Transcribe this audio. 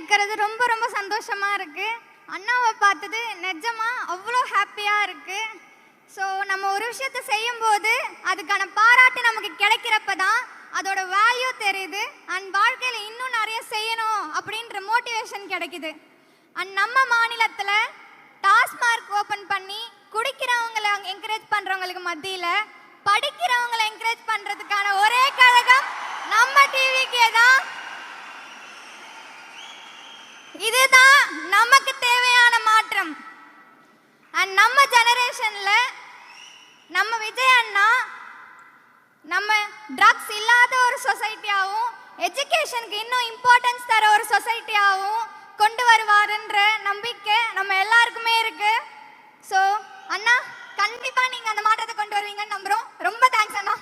நிற்கிறது ரொம்ப ரொம்ப சந்தோஷமா இருக்கு. அண்ணாவை பார்த்தது நிஜமா அவ்வளோ ஹாப்பியா இருக்கு. ஸோ நம்ம ஒரு விஷயத்த செய்யும்போது அதுக்கான பாராட்டு நமக்கு கிடைக்கிறப்ப தான் அதோட வேல்யூ தெரியுது. அண்ட் வாழ்க்கையில் இன்னும் நிறைய செய்யணும் அப்படின்ற மோட்டிவேஷன் கிடைக்குது. அண்ட் நம்ம மாநிலத்தில் டாஸ்மார்க் ஓப்பன் பண்ணி குடிக்கிறவங்களை என்கரேஜ் பண்ணுறவங்களுக்கு மத்தியில் படிக்கிறவங்களை என்கரேஜ் பண்ணுறதுக்கான ஒரே கழகம் நம்ம டிவிக்கே தான். இதுதான் நமக்கு தேவையான மாற்றம். அண்ட் நம்ம ஜெனரேஷன்ல நம்ம விஜய் அண்ணா நம்ம ட்ரக்ஸ் இல்லாத ஒரு சொசைட்டியாகவும் எஜுகேஷனுக்கு இன்னும் இம்பார்ட்டன்ஸ் தர ஒரு சொசைட்டியாகவும் கொண்டு வருவாருன்ற நம்பிக்கை நம்ம எல்லாருக்குமே இருக்கு. ஸோ அண்ணா கண்டிப்பா நீங்க அந்த மாற்றத்தை கொண்டு வருவீங்கன்னு நம்புறோம். ரொம்ப தேங்க்ஸ் அண்ணா.